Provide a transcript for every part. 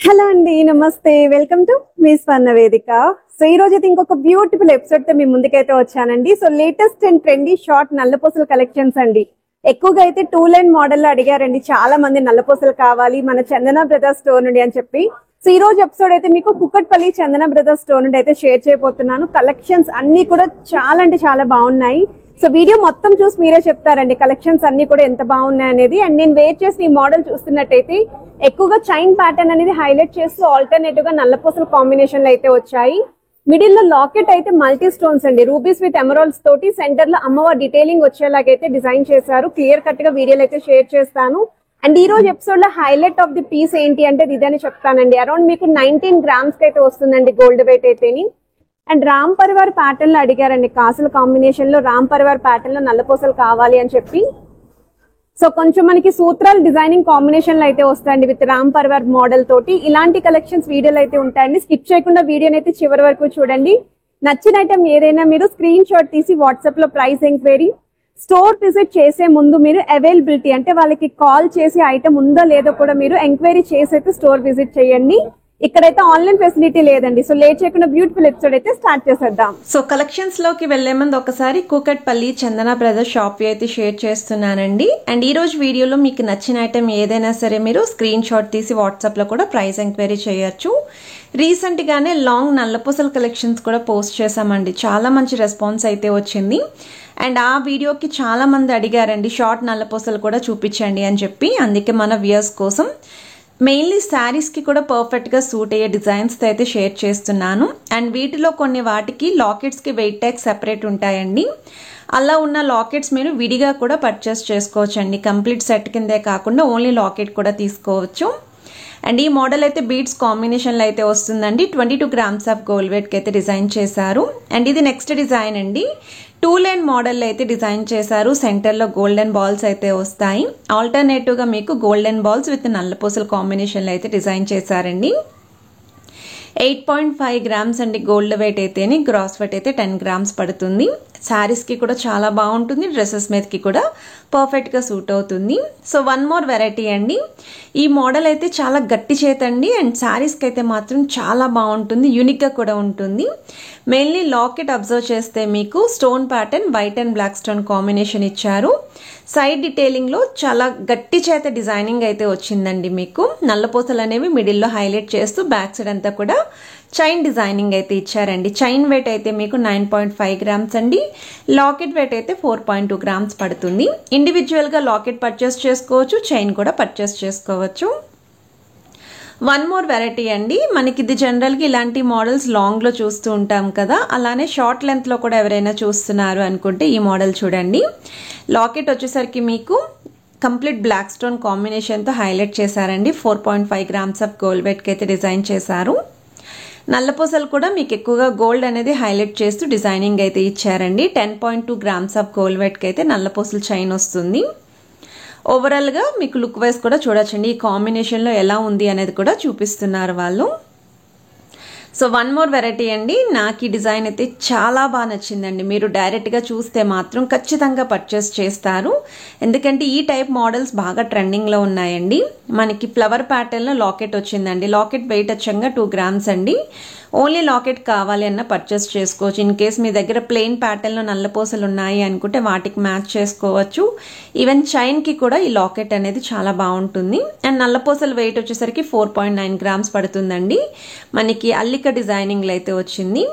Hello అండి, నమస్తే. Welcome to me స్వర్ణ వేదిక. సో ఈ రోజు అయితే ఇంకొక బ్యూటిఫుల్ ఎపిసోడ్ తో మీ ముందుకైతే వచ్చానండి. So latest and trendy short నల్లపూసల కలెక్షన్స్ అండి. ఎక్కువగా అయితే 2 లైన్ మోడల్ లో అడిగారండి చాలా మంది, నల్లపూసలు కావాలి మన చందన బ్రదర్స్ స్టోర్ నుండి అని చెప్పి. సో ఈ రోజు ఎపిసోడ్ అయితే మీకు కుక్కట్పల్లి చందన బ్రదర్స్ స్టోర్ నుండి అయితే షేర్ చేయబోతున్నాను. కలెక్షన్స్ అన్ని కూడా చాలా అంటే చాలా బాగున్నాయి. సో వీడియో మొత్తం చూసి మీరే చెప్తారండి కలెక్షన్స్ అన్ని కూడా ఎంత బాగున్నాయి అనేది. అండ్ నేను వేర్ చేసిన ఈ మోడల్ చూస్తున్నట్టయితే ఎక్కువగా చైన్ ప్యాటర్న్ అనేది హైలైట్ చేస్తూ ఆల్టర్నేటివ్ గా నల్లపూసల కాంబినేషన్ లో అయితే వచ్చాయి. మిడిల్ లో లాకెట్ అయితే మల్టీ స్టోన్స్ అండి, రూబీస్ విత్ ఎమరాల్డ్స్ తోటి సెంటర్ లో అమ్మవారి డీటెయిలింగ్ వచ్చేలాగైతే డిజైన్ చేశారు. క్లియర్ కట్ గా వీడియోలు అయితే షేర్ చేస్తాను. అండ్ ఈ రోజు ఎపిసోడ్ లో హైలైట్ ఆఫ్ ది పీస్ ఏంటి అంటే ఇదని చెప్తానండి. అరౌండ్ మీకు 19 గ్రామ్స్ కి అయితే వస్తుందండి గోల్డ్ వెయిట్ అయితేని. అండ్ రామ్ పరివార్ ప్యాటర్న్ లో అడిగారండి, కాసుల కాంబినేషన్ లో రామ్ పరివార్ ప్యాటర్న్ లో నల్లపూసలు కావాలి అని చెప్పి. సో కొంచెం మనకి సూత్రాలు డిజైనింగ్ కాంబినేషన్ లో అయితే వస్తాయండి విత్ రామ్ పరివార్ మోడల్ తోటి. ఇలాంటి కలెక్షన్స్ వీడియోలు అయితే ఉంటాయండి. స్కిప్ చేయకుండా వీడియోని అయితే చివరి వరకు చూడండి. నచ్చిన ఐటమ్ ఏదైనా మీరు స్క్రీన్ షాట్ తీసి వాట్సాప్ లో ప్రైస్ ఎంక్వైరీ, స్టోర్ విజిట్ చేసే ముందు మీరు అవైలబిలిటీ అంటే వాళ్ళకి కాల్ చేసి ఐటమ్ ఉందో లేదో కూడా మీరు ఎంక్వైరీ చేసి అయితే స్టోర్ విజిట్ చేయండి. ఇక్కడైతే ఆన్లైన్ ఫెసిలిటీ లేదండి. సో లేట్ చేయకుండా బ్యూటిఫుల్ ఎపిసోడ్ అయితే స్టార్ట్ చేసేద్దాం. సో కలెక్షన్స్ లోకి వెళ్లే ముందు ఒకసారి కూకట్పల్లి చందన బ్రదర్స్ షాప్ అయితే షేర్ చేస్తున్నానండి. అండ్ ఈ రోజు వీడియోలో మీకు నచ్చిన ఐటమ్ ఏదైనా సరే మీరు స్క్రీన్ షాట్ తీసి వాట్సాప్ లో కూడా ప్రైస్ ఎంక్వైరీ చేయొచ్చు. రీసెంట్ గానే లాంగ్ నల్లపూసల కలెక్షన్స్ కూడా పోస్ట్ చేసామండి. చాలా మంచి రెస్పాన్స్ అయితే వచ్చింది. అండ్ ఆ వీడియోకి చాలా మంది అడిగారండి షార్ట్ నల్లపూసలు కూడా చూపించండి అని చెప్పి. అందుకే మన వ్యూయర్స్ కోసం మెయిన్లీ శారీస్కి కూడా పర్ఫెక్ట్గా సూట్ అయ్యే డిజైన్స్తో అయితే షేర్ చేస్తున్నాను. అండ్ వీటిలో కొన్ని వాటికి లాకెట్స్కి వెయిట్ ట్యాగ్ సెపరేట్ ఉంటాయండి. అలా ఉన్న లాకెట్స్ మీరు విడిగా కూడా పర్చేస్ చేసుకోవచ్చండి. కంప్లీట్ సెట్ కిందే కాకుండా ఓన్లీ లాకెట్ కూడా తీసుకోవచ్చు. అండ్ ఈ మోడల్ అయితే బీడ్స్ కాంబినేషన్లో అయితే వస్తుందండి. 22 గ్రామ్స్ ఆఫ్ గోల్డ్ వెయిట్కి అయితే డిజైన్ చేశారు. అండ్ ఇది నెక్స్ట్ డిజైన్ అండి. 2 లైన్ మోడల్ అయితే డిజైన్ చేశారు. సెంటర్లో గోల్డెన్ బాల్స్ అయితే వస్తాయి. ఆల్టర్నేటివ్గా మీకు గోల్డెన్ బాల్స్ విత్ నల్లపూసల కాంబినేషన్లో అయితే డిజైన్ చేశారండి. 8.5 గ్రామ్స్ అండి గోల్డ్ వెయిట్ అయితేని. గ్రాస్ వెయిట్ అయితే 10 గ్రామ్స్ పడుతుంది. శారీస్కి కూడా చాలా బాగుంటుంది, డ్రెస్సెస్ మీదకి కూడా పర్ఫెక్ట్గా సూట్ అవుతుంది. సో వన్ మోర్ వెరైటీ అండి. ఈ మోడల్ అయితే చాలా గట్టి చేత అండి. అండ్ శారీస్కి అయితే మాత్రం చాలా బాగుంటుంది, యూనిక్గా కూడా ఉంటుంది. మెయిన్లీ లాకెట్ అబ్జర్వ్ చేస్తే మీకు stone pattern white and black stone combination ఇచ్చారు. సైడ్ డీటెయిలింగ్లో చాలా గట్టి చేత డిజైనింగ్ అయితే వచ్చిందండి. మీకు నల్లపూసలు అనేవి మిడిల్లో హైలైట్ చేస్తూ బ్యాక్ సైడ్ అంతా కూడా చైన్ డిజైనింగ్ అయితే ఇచ్చారండి. చైన్ వెయిట్ అయితే మీకు 9.5 గ్రామ్స్ అండి. లాకెట్ వెయిట్ అయితే 4.2 గ్రామ్స్ పడుతుంది. ఇండివిజువల్గా లాకెట్ పర్చేస్ చేసుకోవచ్చు, చైన్ కూడా పర్చేస్ చేసుకోవచ్చు. వన్ మోర్ వెరైటీ అండి. మనకి ఇది జనరల్గా ఇలాంటి మోడల్స్ లాంగ్లో చూస్తూ ఉంటాం కదా, అలానే షార్ట్ లెంత్లో కూడా ఎవరైనా చూస్తున్నారు అనుకుంటే ఈ మోడల్ చూడండి. లాకెట్ వచ్చేసరికి మీకు కంప్లీట్ బ్లాక్ స్టోన్ కాంబినేషన్తో హైలైట్ చేశారండి. 4.5 గ్రామ్స్ ఆఫ్ గోల్డ్ వెయిట్కి అయితే డిజైన్ చేశారు. నల్లపూసలు కూడా మీకు ఎక్కువగా గోల్డ్ అనేది హైలైట్ చేస్తూ డిజైనింగ్ అయితే ఇచ్చారండి. 10.2 గ్రామ్స్ ఆఫ్ గోల్డ్ వెయిట్కి అయితే నల్లపూసలు చైన్ వస్తుంది. ఓవరాల్గా మీకు లుక్ వైజ్ కూడా చూడొచ్చండి ఈ కాంబినేషన్లో ఎలా ఉంది అనేది కూడా చూపిస్తున్నారు వాళ్ళు. సో వన్ మోర్ వెరైటీ అండి. నాకు ఈ డిజైన్ అయితే చాలా బాగా నచ్చిందండి. మీరు డైరెక్ట్గా చూస్తే మాత్రం ఖచ్చితంగా పర్చేస్ చేస్తారు. ఎందుకంటే ఈ టైప్ మోడల్స్ బాగా ట్రెండింగ్లో ఉన్నాయండి. మనకి ఫ్లవర్ ప్యాటర్న్లో లాకెట్ వచ్చిందండి. లాకెట్ వెయిట్ వచ్చంగా 2 గ్రామ్స్ అండి. ఓన్లీ లాకెట్ కావాలి అన్న పర్చేస్ చేసుకోవచ్చు. ఇన్ కేస్ మీ దగ్గర ప్లెయిన్ ప్యాటర్న్లో నల్లపూసలు ఉన్నాయి అనుకుంటే వాటికి మ్యాచ్ చేసుకోవచ్చు. ఈవెన్ చైన్కి కూడా ఈ లాకెట్ అనేది చాలా బాగుంటుంది. అండ్ నల్లపూసల వెయిట్ వచ్చేసరికి 4.9 గ్రామ్స్ పడుతుందండి. మనకి అల్లిక డిజైనింగ్లో అయితే వచ్చింది.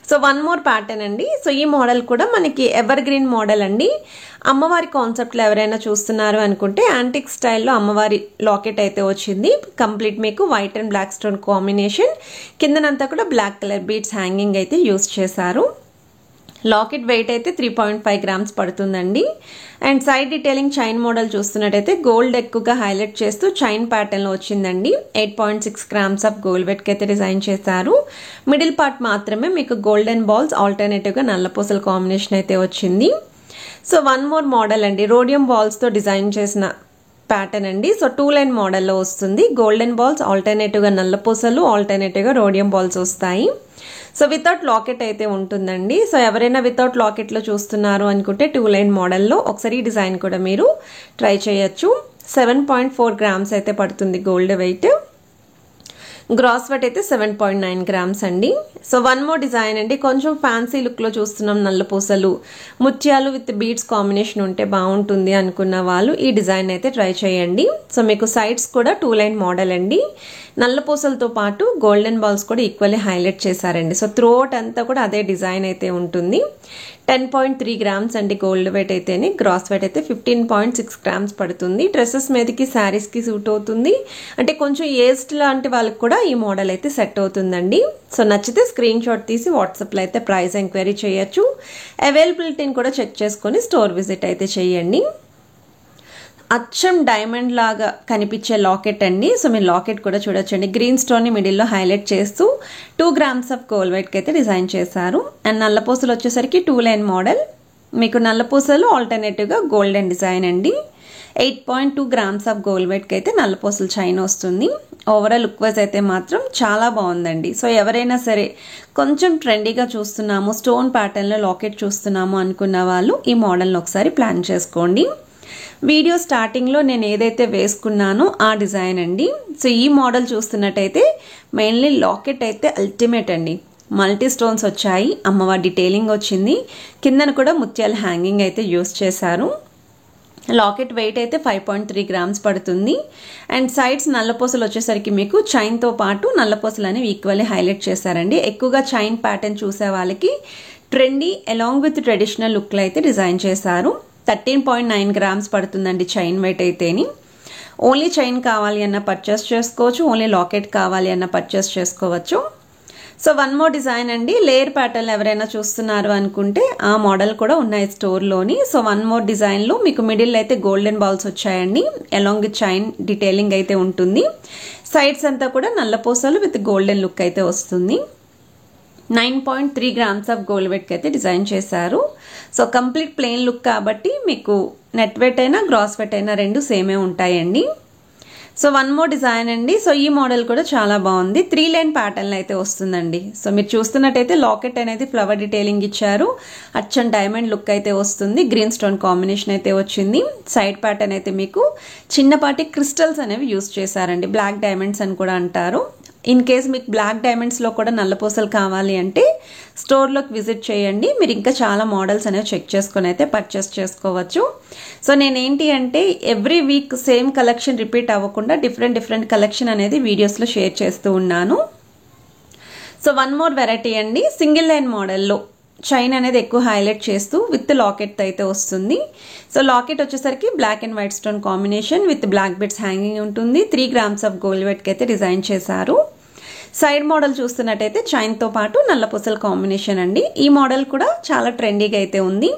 సో వన్ మోర్ ప్యాటర్న్ అండి. సో ఈ మోడల్ కూడా మనకి ఎవర్ గ్రీన్ మోడల్ అండి. అమ్మవారి కాన్సెప్ట్లో ఎవరైనా చూస్తున్నారు అనుకుంటే యాంటిక్ స్టైల్లో అమ్మవారి లాకెట్ అయితే వచ్చింది. కంప్లీట్ మీకు white and black stone combination, కిందనంతా కూడా బ్లాక్ కలర్ బీడ్స్ హ్యాంగింగ్ అయితే యూస్ చేశారు. లాకెట్ వెయిట్ అయితే 3.5 గ్రామ్స్ పడుతుందండి. And side detailing chain model చూస్తున్నట్టయితే గోల్డ్ ఎక్కువగా హైలైట్ చేస్తూ చైన్ ప్యాటర్న్లో వచ్చిందండి. 8.6 గ్రామ్స్ ఆఫ్ గోల్డ్ వెయిట్కి అయితే డిజైన్ చేశారు. మిడిల్ పార్ట్ మాత్రమే మీకు గోల్డెన్ బాల్స్ ఆల్టర్నేటివ్గా నల్లపూసల కాంబినేషన్ అయితే వచ్చింది. సో వన్ మోర్ మోడల్ అండి. రోడియం బాల్స్తో డిజైన్ చేసిన ప్యాటర్న్ అండి. సో 2 లైన్ మోడల్లో వస్తుంది. గోల్డెన్ బాల్స్ ఆల్టర్నేటివ్గా నల్లపూసలు, ఆల్టర్నేటివ్గా రోడియం బాల్స్ వస్తాయి. సో వితౌట్ లాకెట్ అయితే ఉంటుందండి. సో ఎవరైనా వితౌట్ లాకెట్లో చూస్తున్నారు అనుకుంటే 2 లైన్ మోడల్లో ఒకసారి ఈ డిజైన్ కూడా మీరు ట్రై చేయొచ్చు. 7.4 గ్రామ్స్ అయితే పడుతుంది గోల్డ్ వెయిట్. గ్రాస్ వెయిట్ అయితే 7.9 గ్రామ్స్ అండి. సో వన్ మోర్ డిజైన్ అండి, కొంచెం ఫ్యాన్సీ లుక్లో చూస్తున్నాం, నల్లపూసలు ముత్యాలు విత్ బీడ్స్ కాంబినేషన్ ఉంటే బాగుంటుంది అనుకున్న వాళ్ళు ఈ డిజైన్ అయితే ట్రై చేయండి. సో మీకు సైడ్స్ కూడా 2 లైన్ మోడల్ అండి, నల్లపూసలతో పాటు గోల్డెన్ బాల్స్ కూడా ఈక్వల్లీ హైలైట్ చేశారండి. సో త్రూఅవుట్ అంతా కూడా అదే డిజైన్ అయితే ఉంటుంది. 10.3 గ్రామ్స్ అండి గోల్డ్ వెయిట్ అయితేనే, గ్రాస్ వెయిట్ అయితే 15.6 గ్రామ్స్ పడుతుంది. డ్రెస్సెస్ మీదకి శారీస్కి సూట్ అవుతుంది, అంటే కొంచెం ఏజ్డ్ లాంటి వాళ్ళకి కూడా ఈ మోడల్ అయితే సెట్ అవుతుందండి. సో నచ్చితే స్క్రీన్ షాట్ తీసి వాట్సాప్లో అయితే ప్రైస్ ఎంక్వైరీ చేయొచ్చు. అవైలబిలిటీని కూడా చెక్ చేసుకొని స్టోర్ విజిట్ అయితే చేయండి. అచ్చం డైమండ్ లాగా కనిపించే లాకెట్ అండి. సో మీరు లాకెట్ కూడా చూడొచ్చండి, గ్రీన్ స్టోన్ని మిడిల్లో హైలైట్ చేస్తూ 2 గ్రామ్స్ ఆఫ్ గోల్డ్ వెయిట్కి అయితే డిజైన్ చేశారు. అండ్ నల్లపూసలు వచ్చేసరికి 2 లైన్ మోడల్, మీకు నల్లపూసలు ఆల్టర్నేటివ్గా గోల్డెన్ డిజైన్ అండి. 8.2 గ్రామ్స్ ఆఫ్ గోల్డ్ వెయిట్కి అయితే నల్లపూసలు చైన్ వస్తుంది. ఓవరాల్ లుక్ వైజ్ అయితే మాత్రం చాలా బాగుందండి. సో ఎవరైనా సరే కొంచెం ట్రెండీగా చూస్తున్నాము, స్టోన్ ప్యాటర్న్లో లాకెట్ చూస్తున్నాము అనుకున్న వాళ్ళు ఈ మోడల్ని ఒకసారి ప్లాన్ చేసుకోండి. వీడియో స్టార్టింగ్లో నేను ఏదైతే వేసుకున్నానో ఆ డిజైన్ అండి. సో ఈ మోడల్ చూస్తున్నట్టయితే మెయిన్లీ లాకెట్ అయితే అల్టిమేట్ అండి, మల్టీ స్టోన్స్ వచ్చాయి, అమ్మవారి డీటెయిలింగ్ వచ్చింది, కిందన కూడా ముత్యాల హ్యాంగింగ్ అయితే యూస్ చేశారు. లాకెట్ వెయిట్ అయితే 5.3 గ్రామ్స్ పడుతుంది. అండ్ సైడ్స్ నల్లపూసలు వచ్చేసరికి మీకు చైన్తో పాటు నల్లపూసలు అనేవి ఈక్వల్లీ హైలైట్ చేశారండి. ఎక్కువగా చైన్ ప్యాటర్న్ చూసే వాళ్ళకి ట్రెండీ అలాంగ్ విత్ ట్రెడిషనల్ లుక్లో అయితే డిజైన్ చేశారు. 13.9 గ్రామ్స్ పడుతుందండి చైన్ వెయిట్ అయితేని. ఓన్లీ చైన్ కావాలి అన్న పర్చేస్ చేసుకోవచ్చు, ఓన్లీ లాకెట్ కావాలి అన్న పర్చేస్ చేసుకోవచ్చు. సో వన్ మోర్ డిజైన్ అండి, లేయర్ ప్యాటర్న్ ఎవరైనా చూస్తున్నారు అనుకుంటే ఆ మోడల్ కూడా ఉన్నాయి స్టోర్లోని. సో వన్ మోర్ డిజైన్లో మీకు మిడిల్ అయితే గోల్డెన్ బాల్స్ వచ్చాయండి, అలాంగ్ విత్ చైన్ డీటెయిలింగ్ అయితే ఉంటుంది. సైడ్స్ అంతా కూడా నల్లపూసలు విత్ గోల్డెన్ లుక్ అయితే వస్తుంది. 9.3 గ్రామ్స్ ఆఫ్ గోల్డ్ వెయిట్కి అయితే డిజైన్ చేశారు. సో కంప్లీట్ ప్లెయిన్ లుక్ కాబట్టి మీకు నెట్ వెయిట్ అయినా గ్రాస్ వెయిట్ అయినా రెండు సేమే ఉంటాయండి. సో వన్ మోర్ డిజైన్ అండి. సో ఈ మోడల్ కూడా చాలా బాగుంది, 3 లైన్ ప్యాటర్న్ అయితే వస్తుందండి. సో మీరు చూస్తున్నట్టయితే లాకెట్ అనేది ఫ్లవర్ డీటెయిలింగ్ ఇచ్చారు, అచ్చం డైమండ్ లుక్ అయితే వస్తుంది, గ్రీన్ స్టోన్ కాంబినేషన్ అయితే వచ్చింది. సైడ్ ప్యాటర్న్ అయితే మీకు చిన్నపాటి క్రిస్టల్స్ అనేవి యూస్ చేశారండి, బ్లాక్ డైమండ్స్ అని కూడా అంటారు. ఇన్ కేస్ మీకు బ్లాక్ డైమండ్స్లో కూడా నల్లపూసలు కావాలి అంటే స్టోర్లోకి విజిట్ చేయండి, మీరు ఇంకా చాలా మోడల్స్ అనేవి చెక్ చేసుకొని అయితే పర్చేస్ చేసుకోవచ్చు. సో నేనేంటి అంటే every week same collection repeat అవ్వకుండా డిఫరెంట్ కలెక్షన్ అనేది వీడియోస్లో షేర్ చేస్తూ ఉన్నాను. సో వన్ మోర్ వెరైటీ అండి, సింగిల్ లైన్ మోడల్లో చైన్ అనేది ఎక్కువ హైలైట్ చేస్తూ విత్ లాకెట్ అయితే వస్తుంది. సో లాకెట్ వచ్చేసరికి black and white stone combination with black bits hanging ఉంటుంది. 3 గ్రామ్స్ ఆఫ్ గోల్డ్ వెయిట్కి అయితే డిజైన్ చేశారు. సైడ్ మోడల్ చూస్తున్నట్టయితే చైన్తో పాటు నల్లపూసల కాంబినేషన్ అండి. ఈ మోడల్ కూడా చాలా ట్రెండీగా అయితే ఉంది.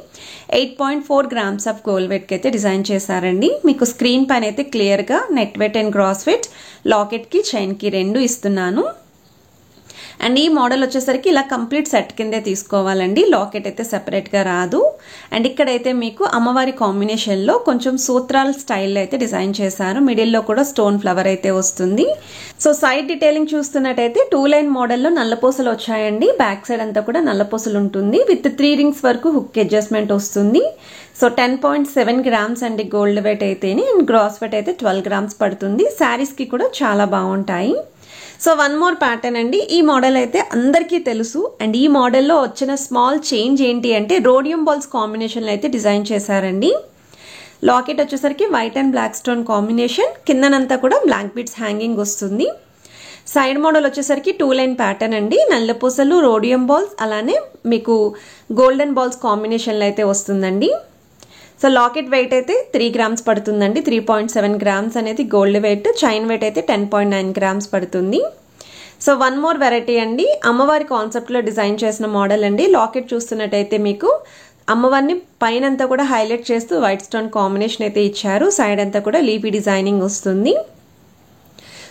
8.4 గ్రామ్స్ ఆఫ్ గోల్డ్ వెయిట్కి అయితే డిజైన్ చేశారండి. మీకు స్క్రీన్ పైన అయితే క్లియర్గా net weight and gross weight, లాకెట్కి చైన్కి 2 ఇస్తున్నాను. అండ్ ఈ మోడల్ వచ్చేసరికి ఇలా కంప్లీట్ సెట్ కిందే తీసుకోవాలండి, లాకెట్ అయితే సెపరేట్గా రాదు. అండ్ ఇక్కడైతే మీకు అమ్మవారి కాంబినేషన్లో కొంచెం సూత్రాల స్టైల్లో అయితే డిజైన్ చేశారు, మిడిల్లో కూడా స్టోన్ ఫ్లవర్ అయితే వస్తుంది. సో సైడ్ డీటెయిలింగ్ చూస్తున్నట్టయితే 2 లైన్ మోడల్లో నల్లపూసలు వచ్చాయండి, బ్యాక్ సైడ్ అంతా కూడా నల్లపూసలు ఉంటుంది, విత్ 3 రింగ్స్ వరకు హుక్ అడ్జస్ట్మెంట్ వస్తుంది. సో 10.7 గ్రామ్స్ అండి గోల్డ్ వెయిట్ అయితేనే, అండ్ గ్రాస్ వెయిట్ అయితే 12 గ్రామ్స్ పడుతుంది. శారీస్కి కూడా చాలా బాగుంటాయి. సో వన్ మోర్ ప్యాటర్న్ అండి, ఈ మోడల్ అయితే అందరికీ తెలుసు. అండ్ ఈ మోడల్లో వచ్చిన స్మాల్ చేంజ్ ఏంటి అంటే రోడియం బాల్స్ కాంబినేషన్లో అయితే డిజైన్ చేశారండి. లాకెట్ వచ్చేసరికి white and black stone combination, కిందనంతా కూడా బ్లాక్ బీడ్స్ హ్యాంగింగ్ వస్తుంది. సైడ్ మోడల్ వచ్చేసరికి 2 లైన్ ప్యాటర్న్ అండి, నల్లపూసలు, రోడియం బాల్స్, అలానే మీకు గోల్డెన్ బాల్స్ కాంబినేషన్లో అయితే వస్తుందండి. సో లాకెట్ వెయిట్ అయితే 3 గ్రామ్స్ పడుతుందండి, 3.7 గ్రామ్స్ అనేది గోల్డ్ వెయిట్, చైన్ వెయిట్ అయితే 10.9 గ్రామ్స్ పడుతుంది. సో వన్ మోర్ వెరైటీ అండి, అమ్మవారి కాన్సెప్ట్లో డిజైన్ చేసిన మోడల్ అండి. లాకెట్ చూస్తున్నట్టయితే మీకు అమ్మవారిని పైన అంతా కూడా హైలైట్ చేస్తూ వైట్ స్టోన్ కాంబినేషన్ అయితే ఇచ్చారు, సైడ్ అంతా కూడా లీపీ డిజైనింగ్ వస్తుంది.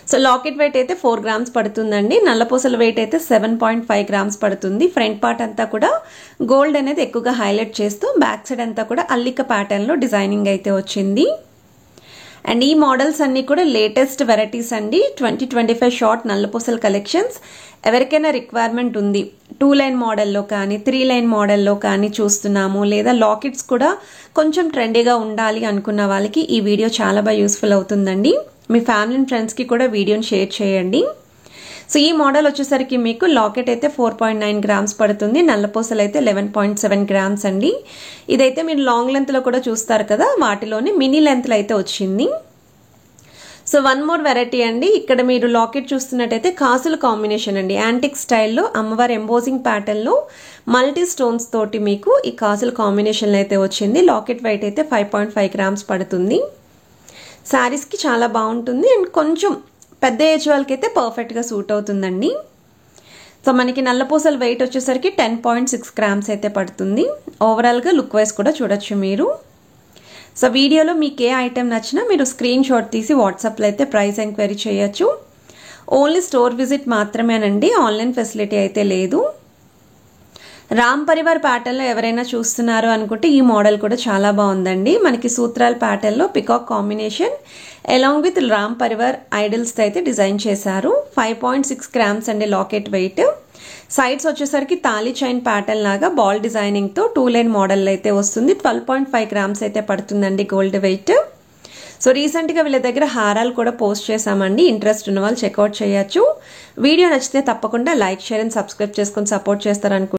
సో లాకెట్ వెయిట్ అయితే 4 గ్రామ్స్ పడుతుందండి, నల్లపూసల వెయిట్ అయితే 7.5 గ్రామ్స్ పడుతుంది. ఫ్రంట్ పార్ట్ అంతా కూడా గోల్డ్ అనేది ఎక్కువగా హైలైట్ చేస్తూ బ్యాక్ సైడ్ అంతా కూడా అల్లిక ప్యాటర్న్లో డిజైనింగ్ అయితే వచ్చింది. అండ్ ఈ మోడల్స్ అన్నీ కూడా లేటెస్ట్ వెరైటీస్ అండి, 2025 షార్ట్ నల్లపూసల కలెక్షన్స్. ఎవరికైనా రిక్వైర్మెంట్ ఉంది 2 లైన్ మోడల్లో కానీ 3 లైన్ మోడల్లో కానీ చూస్తున్నాము, లేదా లాకెట్స్ కూడా కొంచెం ట్రెండీగా ఉండాలి అనుకున్న వాళ్ళకి ఈ వీడియో చాలా బాగా యూస్ఫుల్ అవుతుందండి. మీ ఫ్యామిలీ అండ్ ఫ్రెండ్స్కి కూడా వీడియోని షేర్ చేయండి. సో ఈ మోడల్ వచ్చేసరికి మీకు లాకెట్ అయితే 4.9 గ్రామ్స్ పడుతుంది, నల్లపూసలు అయితే 11.7 గ్రామ్స్ అండి. ఇదైతే మీరు లాంగ్ లెంత్లో కూడా చూస్తారు కదా, వాటిలోనే మినీ లెంత్లో అయితే వచ్చింది. సో వన్ మోర్ వెరైటీ అండి. ఇక్కడ మీరు లాకెట్ చూస్తున్నట్టయితే కాసుల కాంబినేషన్ అండి, యాంటిక్ స్టైల్లో అమ్మవారి ఎంబోజింగ్ ప్యాటర్న్లో మల్టీ స్టోన్స్ తోటి మీకు ఈ కాసుల కాంబినేషన్లో అయితే వచ్చింది. లాకెట్ వెయిట్ అయితే 5.5 గ్రామ్స్ పడుతుంది. శారీస్కి చాలా బాగుంటుంది అండ్ కొంచెం పెద్ద ఏజ్ వాళ్ళకి అయితే పర్ఫెక్ట్గా సూట్ అవుతుందండి. సో మనకి నల్లపూసల వెయిట్ వచ్చేసరికి 10.6 గ్రామ్స్ అయితే పడుతుంది. ఓవరాల్గా లుక్ వైజ్ కూడా చూడొచ్చు మీరు. సో వీడియోలో మీకు ఏ ఐటెం నచ్చినా మీరు స్క్రీన్ షాట్ తీసి వాట్సాప్లో అయితే ప్రైస్ ఎంక్వైరీ చేయొచ్చు. ఓన్లీ స్టోర్ విజిట్ మాత్రమేనండి, ఆన్లైన్ ఫెసిలిటీ అయితే లేదు. రామ్ పరివార్ ప్యాటర్న్లో ఎవరైనా చూస్తున్నారు అనుకుంటే ఈ మోడల్ కూడా చాలా బాగుందండి. మనకి సూత్రాల ప్యాటర్న్లో peacock combination along with Ram Parivar ఐడల్స్తో అయితే డిజైన్ చేశారు. 5.6 గ్రామ్స్ అండి లాకెట్ వెయిట్. సైడ్స్ వచ్చేసరికి తాళీ చైన్ ప్యాటర్న్ లాగా బాల్ డిజైనింగ్తో 2 లైన్ మోడల్ అయితే వస్తుంది. 12.5 గ్రామ్స్ అయితే పడుతుందండి గోల్డ్ వెయిట్. సో రీసెంట్గా వీళ్ళ దగ్గర హారాలు కూడా పోస్ట్ చేశామండి, ఇంట్రెస్ట్ ఉన్న వాళ్ళు చెక్అవుట్ చేయొచ్చు. వీడియో నచ్చితే తప్పకుండా లైక్, షేర్ అండ్ సబ్స్క్రైబ్ చేసుకొని సపోర్ట్ చేస్తారనుకుంటున్నాను.